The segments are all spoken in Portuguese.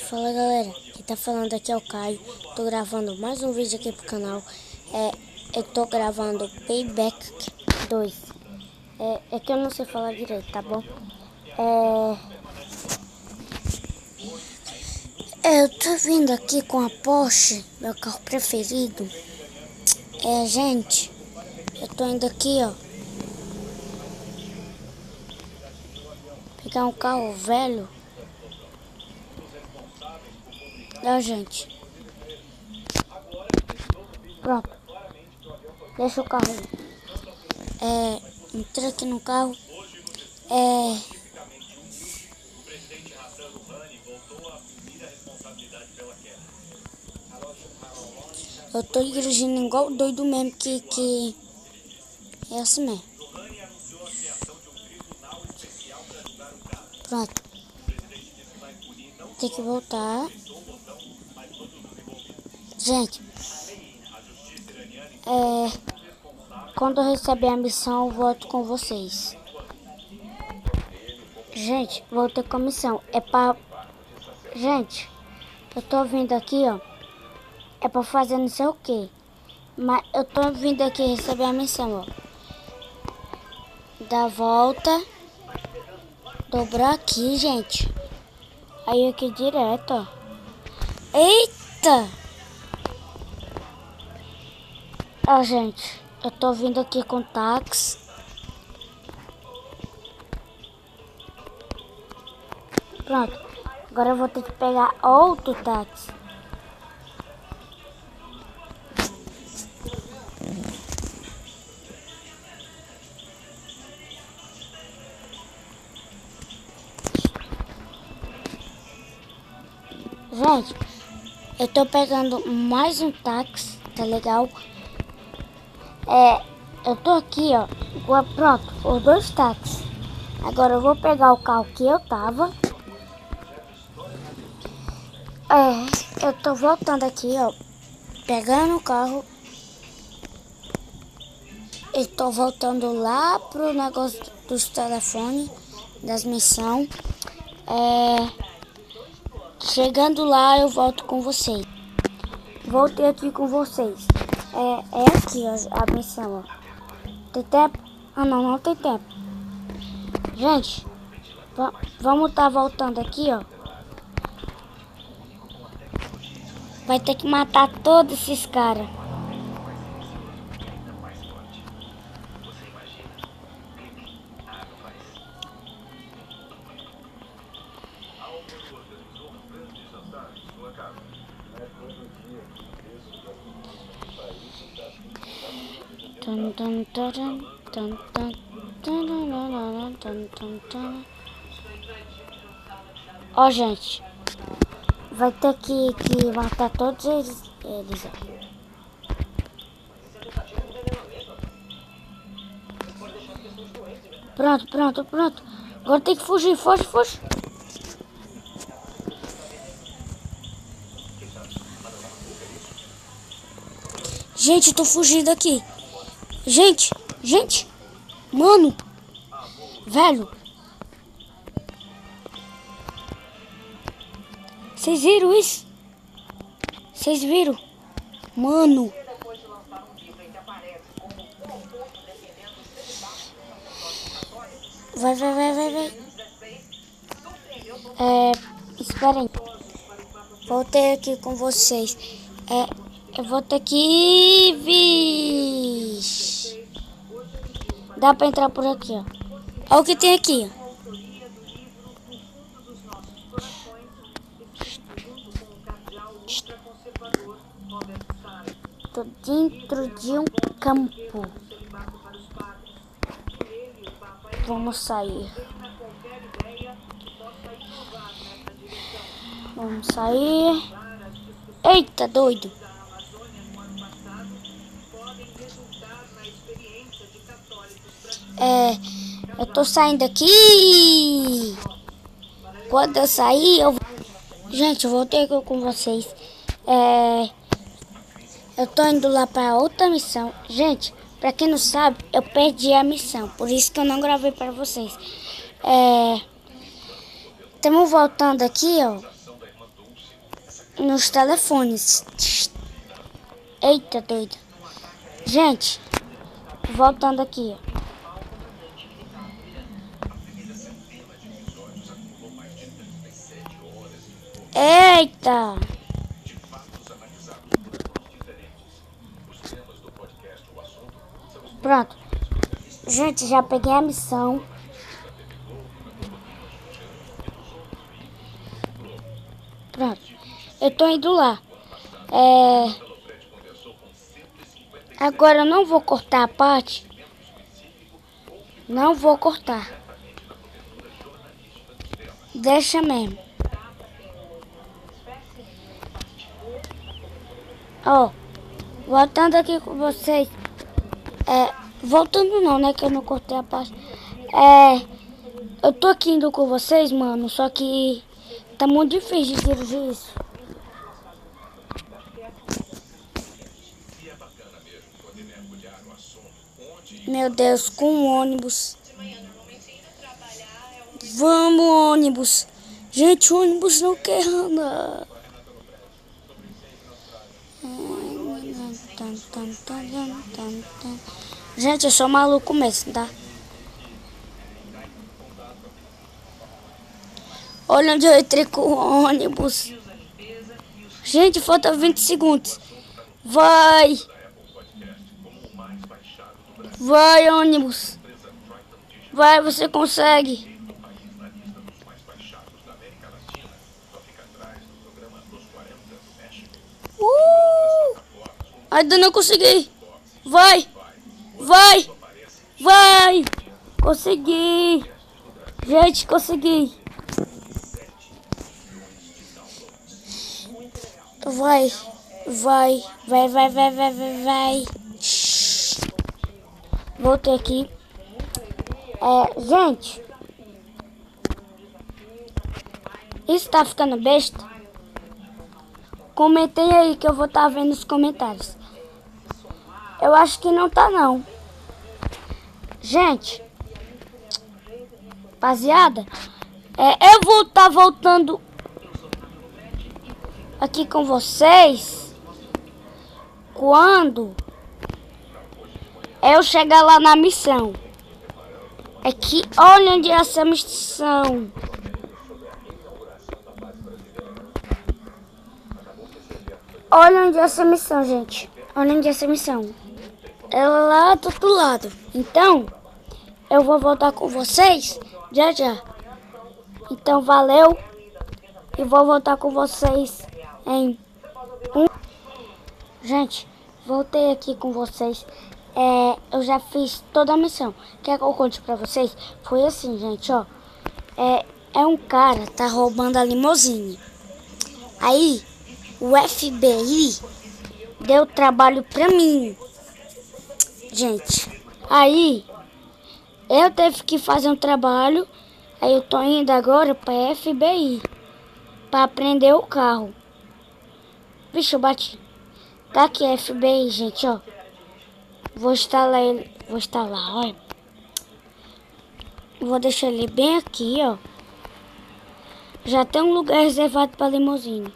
Fala galera, quem tá falando aqui é o Caio. Tô gravando mais um vídeo aqui pro canal. Eu tô gravando Payback 2. É que eu não sei falar direito, tá bom? Eu tô vindo aqui com a Porsche, meu carro preferido. Gente, eu tô indo aqui, ó, pegar um carro velho. Gente. Pronto. Deixa o carro aí. Entrei aqui no carro. Eu tô dirigindo igual doido mesmo, que é assim mesmo. Pronto. Tem que voltar. Gente, quando eu receber a missão, eu volto com vocês. Gente, voltei com a missão. Gente, eu tô vindo aqui, ó. É pra fazer não sei o que. Mas eu tô vindo aqui receber a missão, ó. Dá a volta. Dobrar aqui, gente. Aí aqui direto, ó. Eita! Gente, eu tô vindo aqui com táxi. Pronto. Agora eu vou ter que pegar outro táxi. Gente, eu tô pegando mais um táxi, tá legal? Eu tô aqui, ó. Pronto, os dois táxis. Agora eu vou pegar o carro que eu tava. Eu tô voltando aqui, ó. Pegando o carro. Eu tô voltando lá pro negócio dos telefones, das missões. Chegando lá, eu volto com vocês. Voltei aqui com vocês. É aqui, ó, a missão, ó. Tem tempo? Ah, não tem tempo. Gente, vamos tá voltando aqui, ó. Vai ter que matar todos esses caras. Ó, gente, vai ter que matar todos eles, ó. Pronto. Agora tem que fugir, foge. Gente, eu tô fugindo aqui. Gente, mano, velho. Vocês viram isso? Vocês viram? Mano. Vai. Esperem. Voltei aqui com vocês. Eu vou ter que... Vixe. Dá pra entrar por aqui, ó. Olha o que tem aqui, ó. Tô dentro de um campo. Vamos sair. Eita, doido. Eu tô saindo aqui. Quando eu sair, Gente, eu voltei aqui com vocês. Eu tô indo lá pra outra missão. Gente, pra quem não sabe, eu perdi a missão. Por isso que eu não gravei pra vocês. Estamos voltando aqui, ó. nos telefones. Eita, doido. Gente, voltando aqui, ó. Eita! Pronto. Gente, já peguei a missão. Pronto. Eu tô indo lá. Agora eu não vou cortar a parte. Não vou cortar. Deixa mesmo. Ó, voltando aqui com vocês. Voltando não, né? Que eu não cortei a parte. Eu tô aqui indo com vocês, mano. Só que tá muito difícil de dirigir isso. Meu Deus, com um ônibus. Vamos, ônibus. Gente, o ônibus não quer andar. Gente, eu sou maluco mesmo, tá? Olha onde eu entrei com o ônibus. Gente, falta 20 segundos. Vai! Vai, ônibus. Vai, você consegue. Ainda não consegui. Vai! Vai! Vai! Consegui! Gente, consegui! Vai! Vai! Vai, vai, vai, vai, vai, vai! Voltei aqui. Gente, isso tá ficando besta? Comentei aí que eu vou estar vendo os comentários. Eu acho que não tá não. Gente, rapaziada, eu vou estar voltando aqui com vocês quando eu chegar lá na missão. É que olha onde é essa missão. Olha onde é essa missão, gente. Olha onde é essa missão. Ela lá do outro lado. Então, eu vou voltar com vocês já já. Então, valeu. E vou voltar com vocês em Gente, voltei aqui com vocês. Eu já fiz toda a missão. Quer que eu conte pra vocês? Foi assim, gente, ó. Um cara tá roubando a limousine. Aí, o FBI deu trabalho pra mim. Gente, aí eu teve que fazer um trabalho. Aí eu tô indo agora pra FBI pra prender o carro. Vixe, eu bati. Tá aqui FBI, gente, ó. Vou instalar ele. Vou instalar, olha. Vou deixar ele bem aqui, ó. Já tem um lugar reservado pra limousine.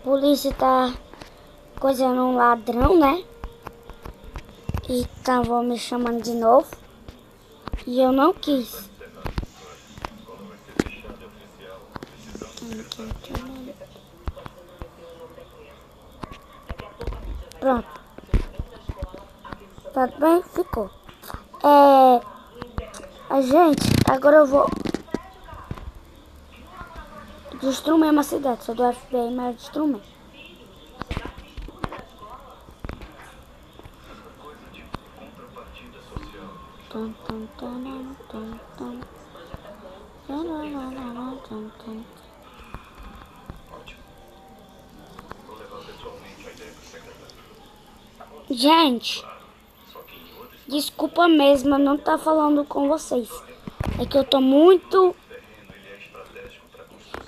Polícia tá coisando um ladrão, né? E estavam me chamando de novo. E eu não quis. Pronto. Tá bem? Ficou. Gente, agora eu vou destruir mesmo a cidade. Sou do FBI, mas destruir mesmo. Gente, desculpa mesmo, eu não tá falando com vocês. É que eu tô muito...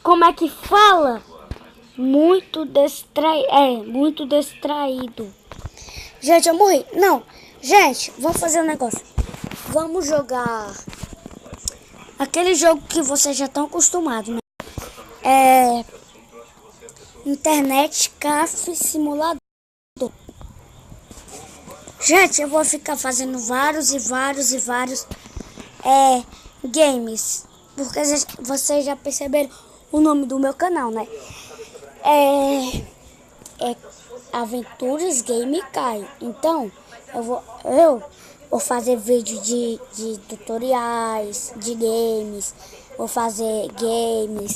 Como é que fala? Muito distraído. Gente, eu morri. Não, gente, vou fazer um negócio. vamos jogar aquele jogo que vocês já estão acostumados, né? Internet Cafe Simulador. Gente, eu vou ficar fazendo vários games, porque vocês já perceberam o nome do meu canal, né? É Aventuras Game Kai. Então, eu vou fazer vídeo de tutoriais, de games, vou fazer games,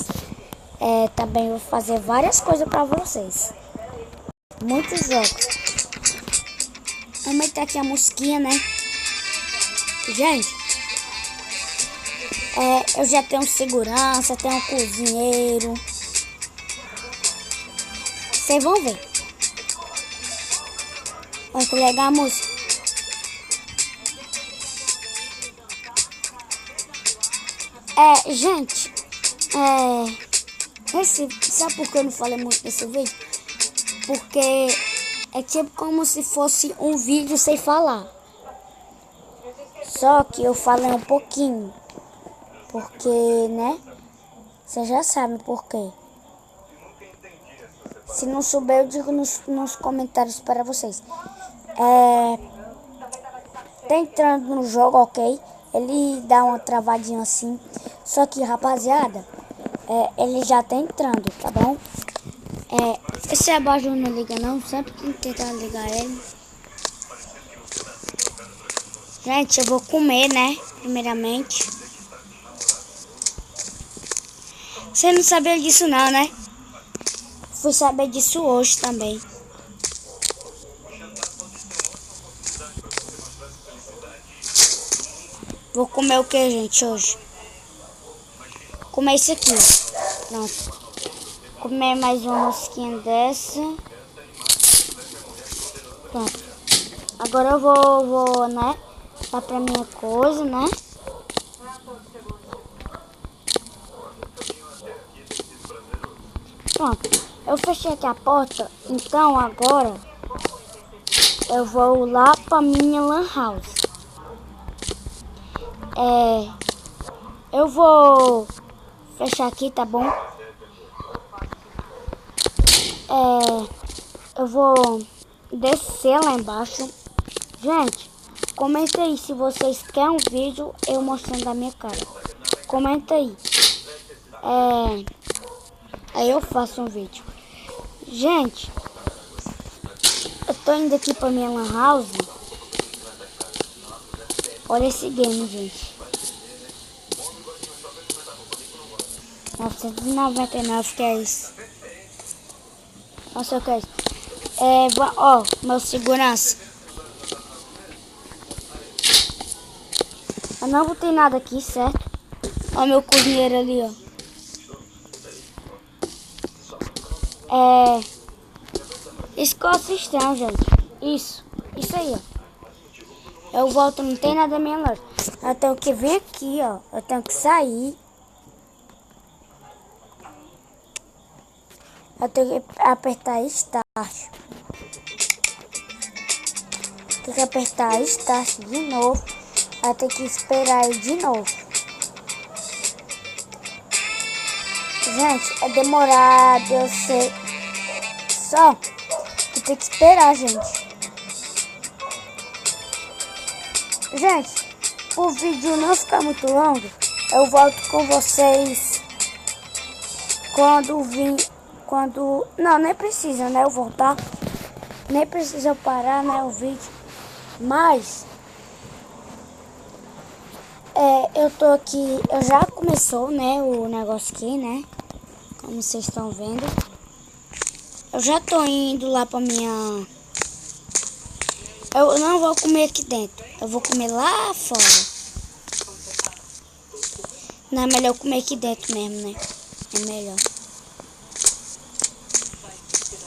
também vou fazer várias coisas pra vocês. Muitos jogos. Vou meter aqui a mosquinha, né? Gente, eu já tenho segurança, tenho cozinheiro. Vocês vão ver. Olha que legal a música. Gente, sabe por que eu não falei muito nesse vídeo? Porque é tipo como se fosse um vídeo sem falar. Só que eu falei um pouquinho. Porque, né? Vocês já sabem por quê. Se não souber, eu digo nos comentários para vocês. Tá entrando no jogo, ok? Ele dá uma travadinha assim. Só que, rapaziada, ele já tá entrando, tá bom? Esse abajur não liga não, sempre tem que tentar ligar ele. Gente, eu vou comer, né? Primeiramente. Você não sabia disso não, né? Fui saber disso hoje também. Vou comer o que, gente, hoje? Vou comer isso aqui, ó. Pronto. Comer mais uma mosquinha dessa. Pronto. Agora eu vou, né? Dar pra minha coisa, né? Pronto. Eu fechei aqui a porta. Então agora eu vou lá pra minha lan house. Eu vou fechar aqui, tá bom? Eu vou descer lá embaixo. Gente, comenta aí se vocês querem um vídeo eu mostrando a minha cara. Comenta aí. Aí eu faço um vídeo. Gente, eu tô indo aqui pra minha lan house. Olha esse game, gente. 999, que é isso? Nossa, o que é isso? Ó, meu segurança. Eu não botei nada aqui, certo? Ó, meu cozinheiro ali, ó. Isso que eu assisto, gente. Isso aí, ó. Eu volto, não tem nada na minha loja. Eu tenho que vir aqui, ó. Eu tenho que sair. Eu tenho que apertar Start. Tem que apertar Start de novo. Eu tenho que esperar ele de novo. Gente, é demorado, eu sei. Só que tem que esperar, gente. Gente, o vídeo não ficar muito longo, eu volto com vocês quando... Não, nem precisa, né, eu voltar. Nem precisa eu parar, né, o vídeo. Mas... eu tô aqui... Eu já começou, né, o negócio aqui, né? Como vocês estão vendo. Eu já tô indo lá pra minha... Eu não vou comer aqui dentro. Eu vou comer lá fora. Não, é melhor comer aqui dentro mesmo, né? É melhor.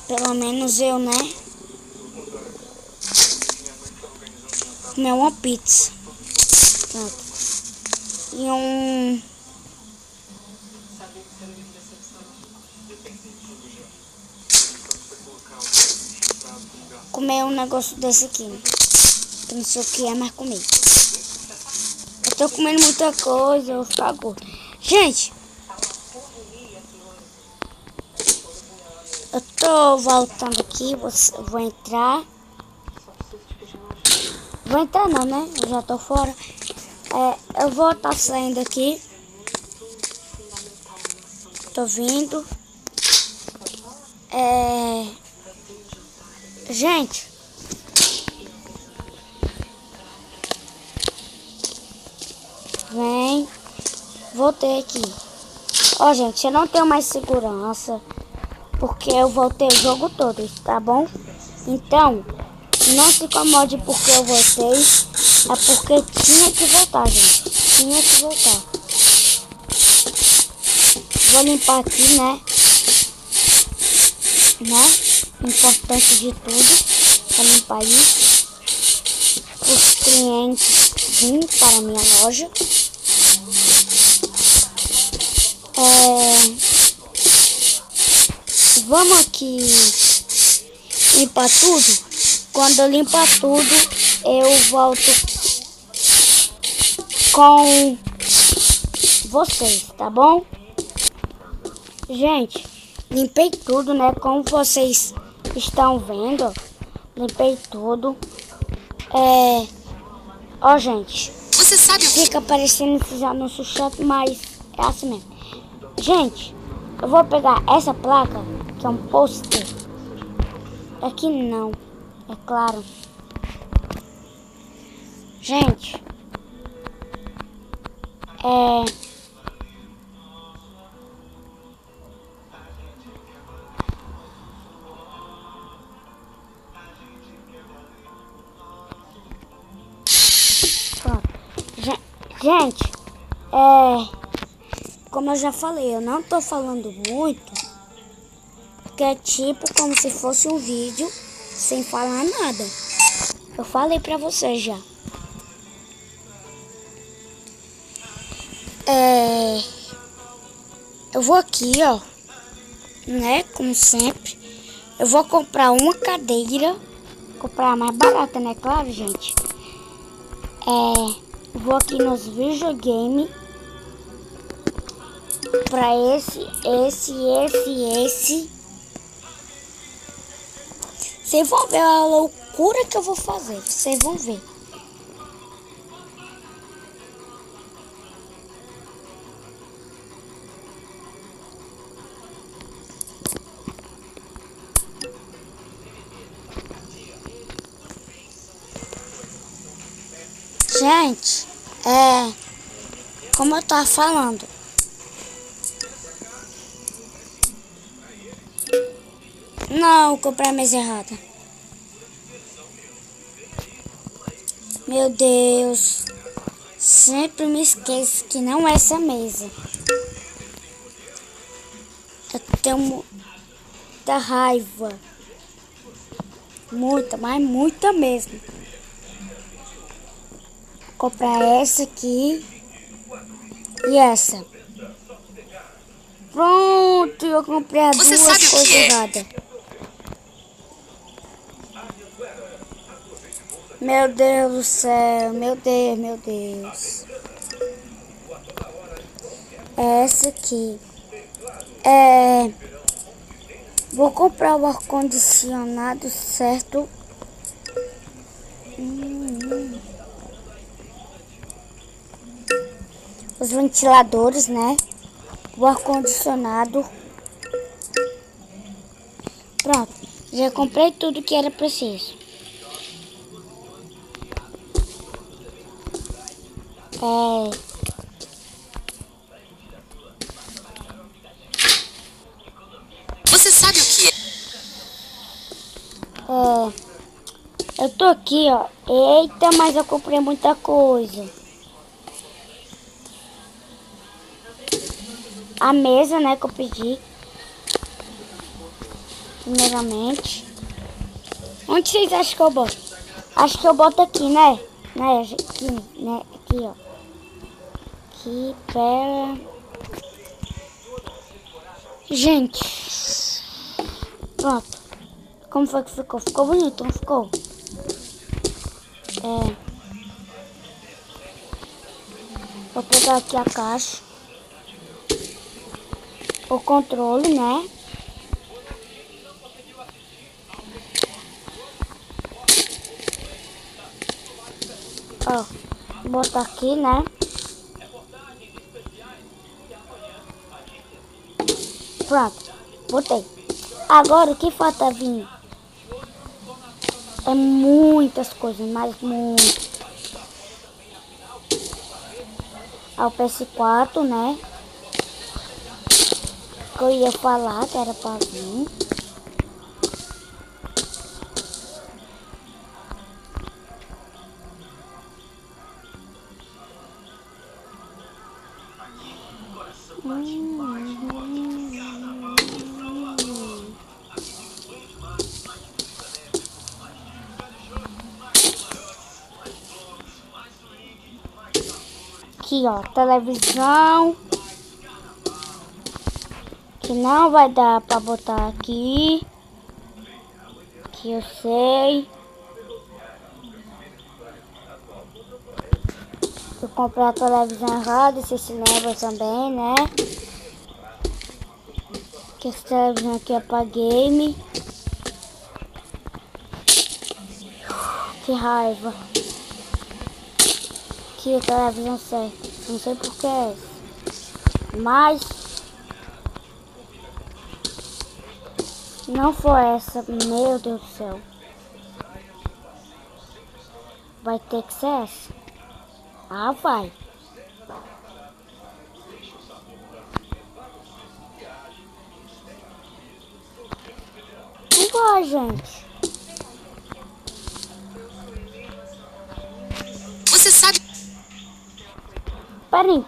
Pelo menos eu, né? Comer uma pizza. Pronto. E comer um negócio desse aqui, né? Que não sei o que é, mas comer. Eu tô comendo muita coisa, eu vou ficar gordo. Gente, eu tô voltando aqui, vou entrar. Vou entrar não, né? Eu já tô fora. Eu vou estar saindo aqui. Tô vindo. Gente. Vem. Voltei aqui. Ó, gente, eu não tenho mais segurança. Porque eu voltei o jogo todo, tá bom? Então, não se incomode porque eu voltei. É porque tinha que voltar, gente. Tinha que voltar. Vou limpar aqui, né? Importante de tudo. Vou limpar aí. Os clientes vêm para a minha loja. Vamos aqui limpar tudo. Quando eu limpar tudo, eu volto com vocês, tá bom? Gente, limpei tudo, né? Como vocês estão vendo, limpei tudo. Ó, gente, você sabe o que fica aparecendo esses anúncios chatos, mas é assim mesmo. Gente, eu vou pegar essa placa, que é um pôster. Aqui não, é claro. Gente, pronto. Gente, como eu já falei, eu não tô falando muito, porque é tipo como se fosse um vídeo sem falar nada. Eu falei pra vocês já. Eu vou aqui, ó, né, como sempre. Eu vou comprar uma cadeira, comprar a mais barata, né, claro, gente. Vou aqui nos videogames. Pra esse. Vocês vão ver a loucura que eu vou fazer. Vocês vão ver. Gente, como eu tava falando. Não, comprei a mesa errada. Meu Deus. Sempre me esqueço que não é essa mesa. Eu tenho muita raiva. Muita, mas muita mesmo. Vou comprar essa aqui. E essa. Pronto, eu comprei as você duas sabe o coisas que é? erradas. Meu Deus do céu, meu Deus. É essa aqui. Vou comprar o ar-condicionado, certo? Os ventiladores, né? O ar-condicionado. Pronto, já comprei tudo que era preciso. você sabe o que é? Eu tô aqui, ó. Eita, mas eu comprei muita coisa. A mesa, né, que eu pedi. Primeiramente. Onde vocês acham que eu boto? Acho que eu boto aqui, né? Aqui, né? Aqui, ó. Aqui, pera. Gente. Pronto. Como foi que ficou? Ficou bonito, não ficou? Vou pegar aqui a caixa. O controle, né? Ó, vou botar aqui, né? Pronto, botei. Agora o que falta vir? É muitas coisas, mas muito. O PS4, né? Que eu ia falar que era pra vir. Aqui, ó, televisão. Que não vai dar pra botar aqui. Que eu sei. Eu comprei a televisão errada, você se lembra também, né? Que essa televisão aqui é pra game. Que raiva. Que a televisão certa. Não sei por que é essa. Mas não foi essa. Meu Deus do céu. Vai ter que ser essa. Ah, vai. Não vai, gente. Você sabe... Peraí.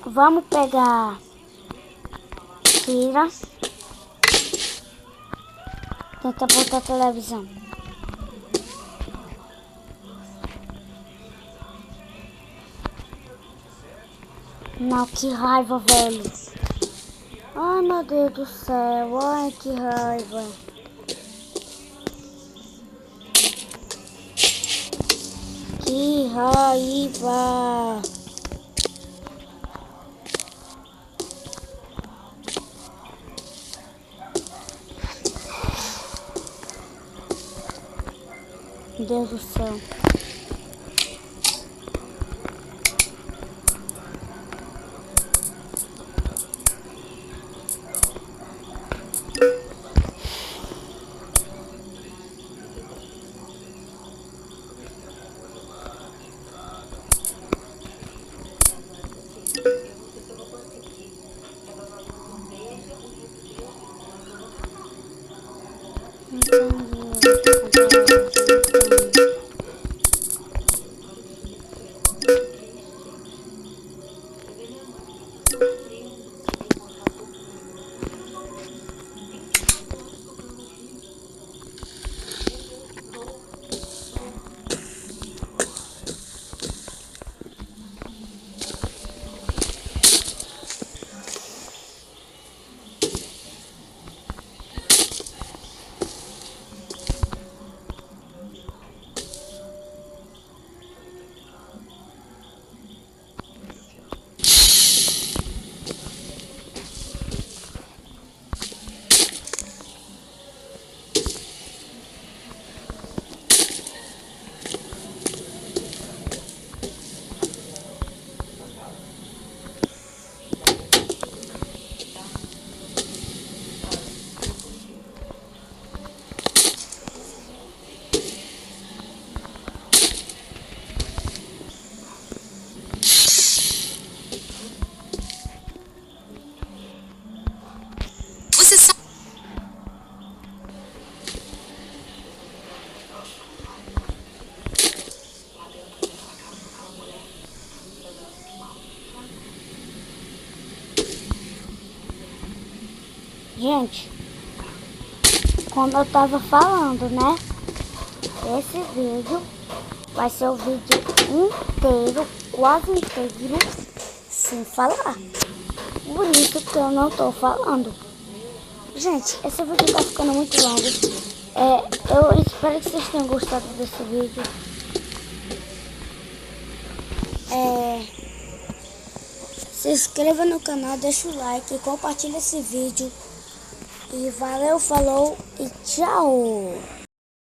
Vamos pegar... Tira. Tenta botar a televisão. Não, que raiva, velho. Ai, meu Deus do céu. Ai, que raiva. Que raiva. Meu Deus do céu. Você sabe... Gente, como eu tava falando, né? Esse vídeo vai ser o vídeo inteiro, quase inteiro, sem falar. Por isso que eu não tô falando. Gente, esse vídeo tá ficando muito longo. Eu espero que vocês tenham gostado desse vídeo. Se inscreva no canal, deixa o like, compartilha esse vídeo. E valeu, falou e tchau!